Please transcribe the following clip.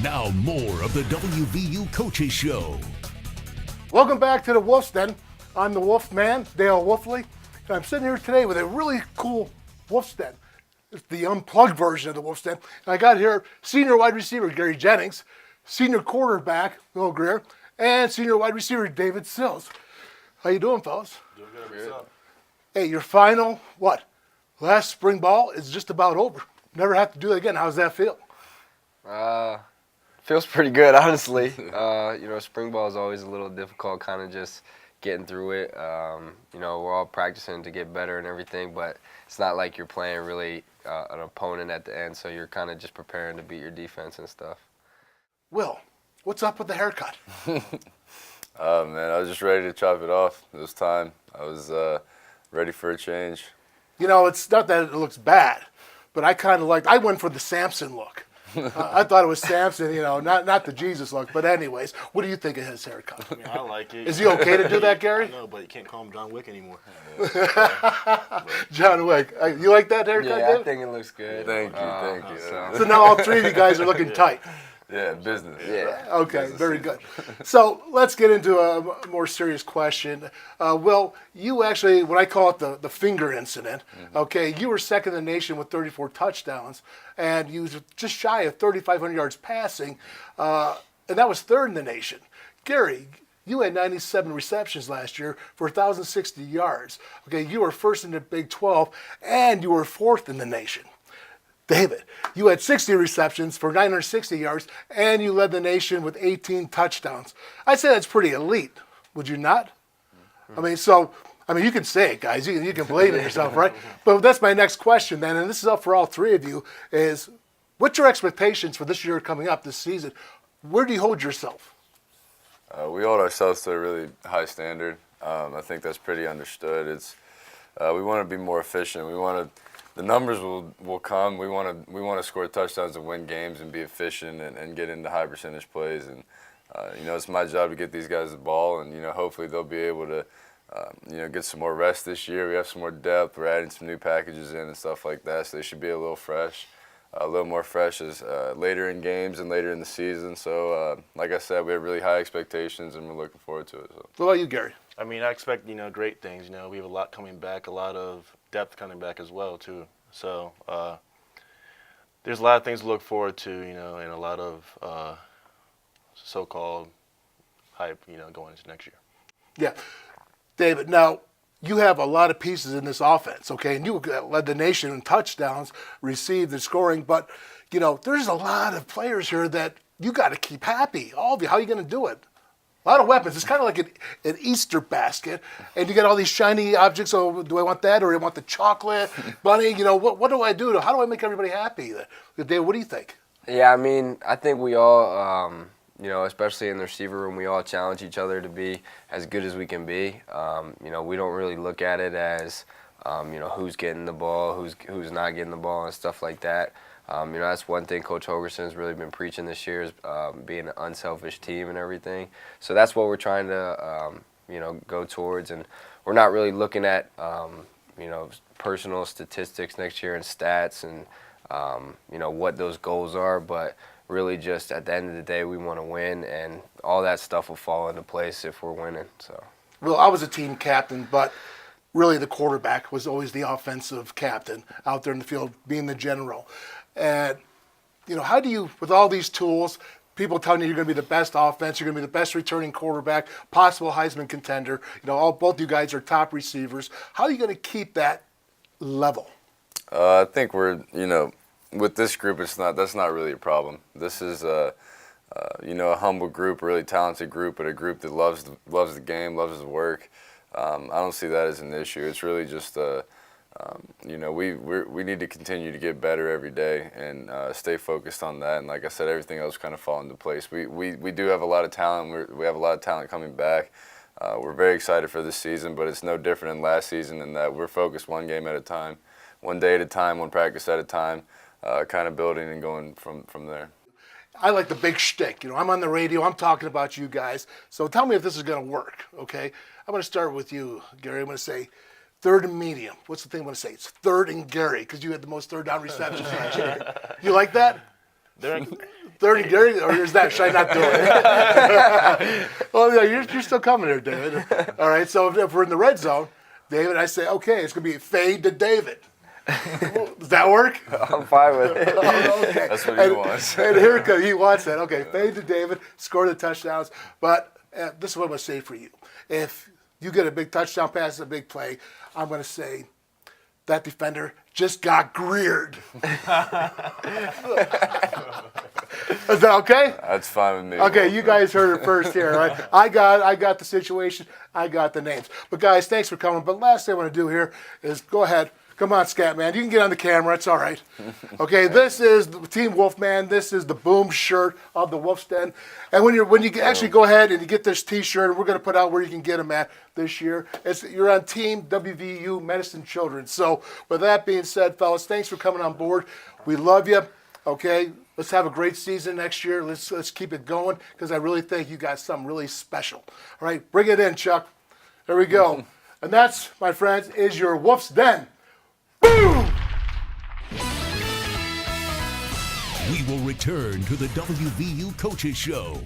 Now more of the WVU Coaches Show. Welcome back to the Wolf's Den. I'm the Wolf Man, Dale Wolfley, and I'm sitting here today with a really cool Wolf's Den. It's the unplugged version of the Wolf's Den. And I got here senior wide receiver Gary Jennings, senior quarterback Will Grier, and senior wide receiver David Sills. How you doing, fellas? Doing good. What's up? Hey, your final, last spring ball is just about over. Never have to do it again. How's that feel? Feels pretty good, honestly. Spring ball is always a little difficult, kind of just getting through it. We're all practicing to get better and everything, but it's not like you're playing really an opponent at the end, so you're kind of just preparing to beat your defense and stuff. Will, what's up with the haircut? Man, I was just ready to chop it off. It was time. I was ready for a change. It's not that it looks bad, but I went for the Samson look. I thought it was Samson, not the Jesus look. But anyways, what do you think of his haircut? I mean, I like it. Is he okay to do that, Gary? No, but you can't call him John Wick anymore. John Wick. You like that haircut, Yeah, Dave? I think it looks good. Thank you. So now all three of you guys are looking tight. Yeah, business. Yeah. Okay, Business very season. good. So let's get into a more serious question. Will, you actually, what I call it the finger incident, okay, you were second in the nation with 34 touchdowns, and you was just shy of 3,500 yards passing, and that was third in the nation. Gary, you had 97 receptions last year for 1,060 yards. Okay, you were first in the Big 12, and you were fourth in the nation. David, you had 60 receptions for 960 yards, and you led the nation with 18 touchdowns. I'd say that's pretty elite, would you not? I mean, you can say it, guys. You can believe in yourself, right? But that's my next question then, and this is up for all three of you, is what's your expectations for this year coming up, this season? Where do you hold yourself? We hold ourselves to a really high standard. I think that's pretty understood. We want to be more efficient. The numbers will come. We want to score touchdowns and win games and be efficient and get into high percentage plays. And it's my job to get these guys the ball, and hopefully they'll be able to get some more rest this year. We have some more depth. We're adding some new packages in and stuff like that, so they should be a little more fresh as later in games and later in the season. So like I said, we have really high expectations, and we're looking forward to it. So. What about you, Gary? I mean, I expect, great things. We have a lot coming back, a lot of depth coming back as well, too. So there's a lot of things to look forward to, and a lot of so-called hype, going into next year. Yeah. David, now you have a lot of pieces in this offense, okay? And you led the nation in touchdowns, received the scoring, but, there's a lot of players here that you got to keep happy. All of you, how are you going to do it? A lot of weapons. It's kind of like an Easter basket, and you got all these shiny objects. So, do I want that, or do I want the chocolate bunny? What do I do? How do I make everybody happy? Dave, what do you think? Yeah, I mean, I think we all, especially in the receiver room, we all challenge each other to be as good as we can be. We don't really look at it as, who's getting the ball, who's not getting the ball, and stuff like that. That's one thing Coach Hogerson's really been preaching this year is being an unselfish team and everything. So that's what we're trying to, go towards. And we're not really looking at, personal statistics next year and stats and, what those goals are. But really just at the end of the day, we want to win, and all that stuff will fall into place if we're winning. So. Well, I was a team captain, but really the quarterback was always the offensive captain out there in the field, being the general. And, how do you, with all these tools, people telling you you're going to be the best offense, you're going to be the best returning quarterback, possible Heisman contender, both you guys are top receivers. How are you going to keep that level? I think we're, with this group, that's not really a problem. This is, a humble group, a really talented group, but a group that loves the game, loves the work. I don't see that as an issue. It's really just we need to continue to get better every day and stay focused on that. And like I said, everything else kind of fall into place. We do have a lot of talent. We have a lot of talent coming back. We're very excited for this season, but it's no different than last season in that we're focused one game at a time, one day at a time, one practice at a time, kind of building and going from there. I like the big shtick. I'm on the radio. I'm talking about you guys. So tell me if this is going to work, okay? I'm going to start with you, Gary. I'm going to say third and medium. What's the thing I'm going to say? It's third and Gary because you had the most third down receptions last year. You like that? 30 dirty, or is that, should I not do it? Well, yeah, you're still coming there, David. All right, so if we're in the red zone, David, I say, okay, it's going to be fade to David. Does that work? I'm fine with it. Oh, okay. That's what he wants. And here it comes. He wants that. Okay, fade to David, score the touchdowns. But this is what I'm going to say for you. If you get a big touchdown pass, a big play, I'm going to say that defender just got Griered. Is that okay? That's fine with me. Okay, you guys heard it first here, right? I got the situation. I got the names. But guys, thanks for coming. But last thing I want to do here is go ahead. Come on, Scat Man. You can get on the camera. It's all right. Okay, this is the Team Wolfman. This is the boom shirt of the Wolf's Den. And when you actually go ahead and you get this T-shirt, we're going to put out where you can get them at this year. You're on Team WVU Medicine Children. So with that being said, fellas, thanks for coming on board. We love you. Okay, let's have a great season next year. Let's keep it going because I really think you got something really special. All right, bring it in, Chuck. There we go. And that's, my friends, is your Wolf's Den. Boom! We will return to the WVU Coaches Show